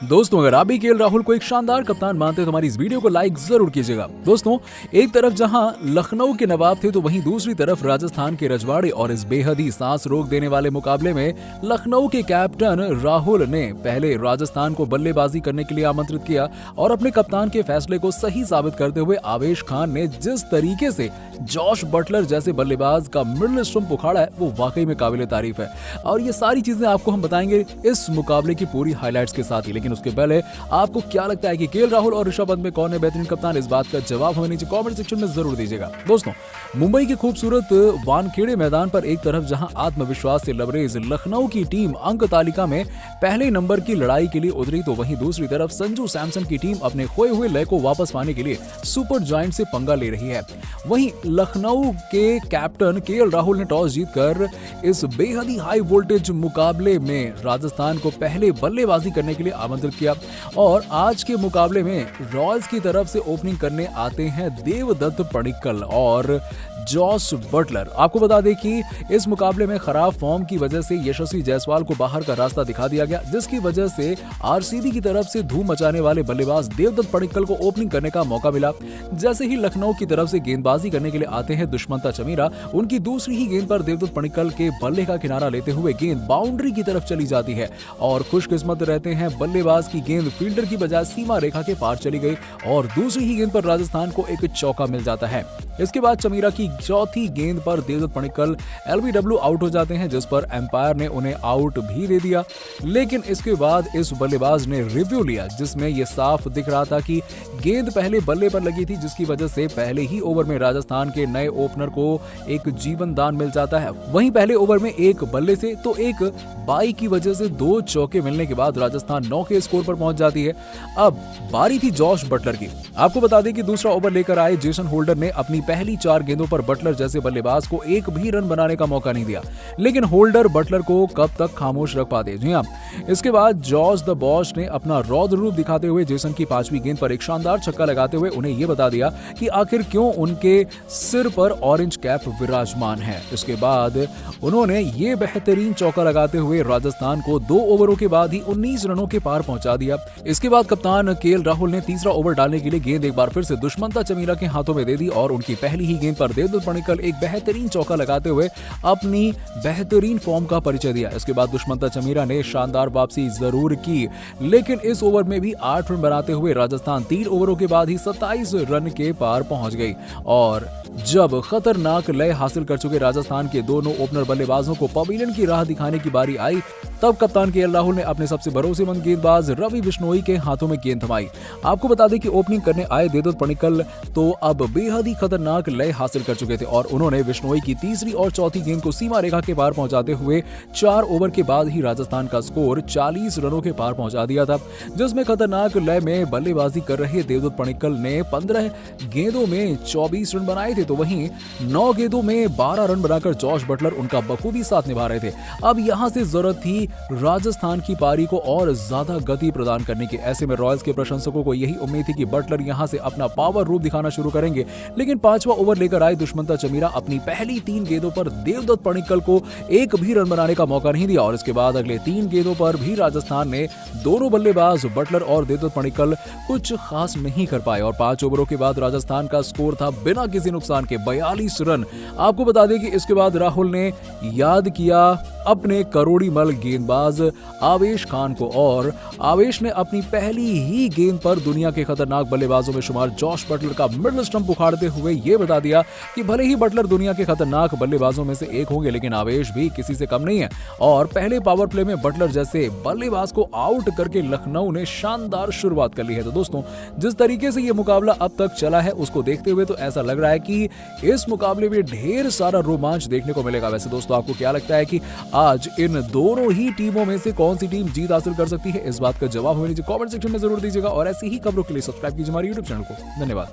दोस्तों, अगर आप भी केएल राहुल को एक शानदार कप्तान मानते हैं तो हमारी इस वीडियो को लाइक जरूर कीजिएगा। दोस्तों, एक तरफ जहां लखनऊ के नवाब थे तो वहीं दूसरी तरफ राजस्थान के रजवाड़े, और इस बेहद ही सांस रोक देने वाले मुकाबले में लखनऊ के कैप्टन राहुल ने पहले राजस्थान को बल्लेबाजी करने के लिए आमंत्रित किया और अपने कप्तान के फैसले को सही साबित करते हुए आवेश खान ने जिस तरीके से जॉश बटलर जैसे बल्लेबाज का मिडिल स्टंप उखाड़ा है वो वाकई में काबिले तारीफ है। और ये सारी चीजें आपको हम बताएंगे इस मुकाबले की पूरी हाइलाइट्स के साथ ही। लेकिन उसके पहले आपको क्या लगता है कि केएल राहुल और ऋषभ पंत में कौन है बेहतरीन कप्तान? इस बात का जवाब हमें नीचे कमेंट सेक्शन में जरूर दीजिएगा। दोस्तों, मुंबई के खूबसूरत वानखेड़े मैदान पर एक तरफ जहां आत्मविश्वास से लबरेज लखनऊ की टीम अंक तालिका में पहले नंबर की लड़ाई के लिए उतरी तो वहीं दूसरी तरफ संजू सैमसन की टीम अपने खोए हुए लय को वापस पाने के लिए सुपर जायंट से पंगा ले रही है। वहीं लखनऊ के कैप्टन केएल राहुल ने टॉस जीतकर इस बेहद ही हाई वोल्टेज मुकाबले में राजस्थान को पहले बल्लेबाजी करने के लिए आमंत्रित किया और आज के मुकाबले में रॉयल्स की तरफ से ओपनिंग करने आते हैं देवदत्त पडिक्कल और जॉश बटलर। आपको बता दें कि इस मुकाबले में खराब फॉर्म की वजह से यशस्वी जायसवाल को बाहर का रास्ता दिखा दिया गया, जिसकी वजह से आरसीबी की तरफ से धूम मचाने वाले बल्लेबाज देवदत्त पडिक्कल को ओपनिंग करने का मौका मिला। जैसे ही लखनऊ की तरफ से गेंदबाजी करने के लिए आते हैं दुष्मंता चमीरा, उनकी दूसरी ही गेंद पर देवदत्त पडिक्कल के बल्ले का किनारा लेते हुए गेंद बाउंड्री की तरफ चली जाती है और खुशकिस्मत रहते हैं बल्लेबाज की गेंद फील्डर की बजाय सीमा रेखा के पार चली गई और दूसरी ही गेंद पर राजस्थान को एक चौका मिल जाता है। इसके बाद चमीरा की चौथी गेंद पर देवदत्त पडिक्कल एलबीडब्ल्यू आउट हो जाते हैं, जिस पर एम्पायर ने उन्हें आउट भी दे दिया। लेकिन इसके बाद इस बल्लेबाज ने रिव्यू लिया जिसमें यह साफ दिख रहा था कि गेंद पहले बल्ले पर लगी थी, जिसकी वजह से पहले ही ओवर में राजस्थान के नए ओपनर को एक जीवन दान मिल जाता है। वहीं पहले ओवर में एक बल्ले से तो एक बाई की वजह से 2 चौके मिलने के बाद राजस्थान 9 के स्कोर पर पहुंच जाती है। अब बारी थी जॉश बटलर की। आपको बता दें कि दूसरा ओवर लेकर आए जेसन होल्डर ने अपनी पहली 4 गेंदों पर बटलर जैसे बल्लेबाज को एक भी रन बनाने का मौका नहीं दिया, लेकिन होल्डर बटलर को कब तक खामोश रख पाते। जी हां, इसके बाद जॉर्ज द बॉश ने अपना रौद्र रूप दिखाते हुए जेसन की 5वीं गेंद पर एक शानदार छक्का लगाते हुए उन्हें यह बता दिया कि आखिर क्यों उनके सिर पर ऑरेंज कैप विराजमान है। इसके बाद उन्होंने ये बेहतरीन चौका लगाते हुए राजस्थान को 2 ओवरों के बाद ही 19 रनों के पार पहुंचा दिया। इसके बाद कप्तान केएल राहुल ने तीसरा ओवर डालने के लिए गेंद एक बार फिर से दुष्मंता चमीरा के हाथों में दे दी और उनकी पहली ही गेंद पर देवदत्त पडिक्कल एक बेहतरीन चौका लगाते हुए अपनी बेहतरीन फॉर्म का परिचय दिया। इसके बाद दुष्मंता चमीरा ने शानदार वापसी जरूर की, लेकिन इस ओवर में भी 8 रन बनाते हुए राजस्थान 3 ओवरों के बाद ही 27 रन के पार पहुंच गई। और जब खतरनाक लय हासिल कर चुके राजस्थान के दोनों ओपनर बल्लेबाजों को पवेलियन की राह दिखाने की बारी आई, तब कप्तान केएल राहुल ने अपने सबसे भरोसेमंद गेंदबाज रवि बिश्नोई के हाथों में गेंद थमाई। आपको बता दें कि ओपनिंग करने आए देवदत्त पडिक्कल तो अब बेहद ही खतरनाक लय हासिल कर चुके थे और उन्होंने बिश्नोई की तीसरी और चौथी गेंद को सीमा रेखा के पार पहुंचाते हुए 4 ओवर के बाद ही राजस्थान का स्कोर 40 रनों के पार पहुंचा दिया था, जिसमें खतरनाक लय में बल्लेबाजी कर रहे देवदत्त पडिक्कल ने 15 गेंदों में 24 रन बनाए थे, तो वहीं 9 गेंदों में 12 रन बनाकर जॉश बटलर उनका बखूबी साथ निभा रहे थे। अब यहां से जरूरत थी राजस्थान की पारी को और ज्यादा गति प्रदान करने की। ऐसे में रॉयल्स के प्रशंसकों को यही उम्मीद थी कि बटलर यहां से अपना पावर रूप दिखाना शुरू करेंगे, लेकिन 5वां ओवर लेकर आए दुष्मंता चमीरा अपनी पहली 3 गेंदों पर देवदत्त पडिक्कल को एक भी रन बनाने का मौका नहीं दिया और इसके बाद अगले 3 गेंदों पर भी राजस्थान ने दोनों बल्लेबाज बटलर और देवदत्त पडिक्कल कुछ खास नहीं कर पाए और 5 ओवरों के बाद राजस्थान का स्कोर था बिना किसी नुकसान के 42 रन। आपको बता दें कि इसके बाद राहुल ने याद किया अपने करोड़ी मल गेंदबाज आवेश खान को और आवेश ने अपनी पहली ही गेंद पर दुनिया के खतरनाक बल्लेबाजों में शुमार जॉश बटलर का मिडल स्टंप उखाड़ते हुए यह बता दिया कि भले ही बटलर दुनिया के खतरनाक बल्लेबाजों में से एक होंगे, लेकिन आवेश भी किसी से कम नहीं है। और पहले पावर प्ले में बटलर जैसे बल्लेबाज को आउट करके लखनऊ ने शानदार शुरुआत कर ली है। तो दोस्तों, जिस तरीके से यह मुकाबला अब तक चला है उसको देखते हुए तो ऐसा लग रहा है कि इस मुकाबले में ढेर सारा रोमांच देखने को मिलेगा। वैसे दोस्तों, आपको क्या लगता है कि आज इन दोनों ही टीमों में से कौन सी टीम जीत हासिल कर सकती है? इस बात का जवाब हमें नीचे कमेंट सेक्शन में जरूर दीजिएगा और ऐसी ही खबरों के लिए सब्सक्राइब कीजिए हमारे YouTube चैनल को। धन्यवाद।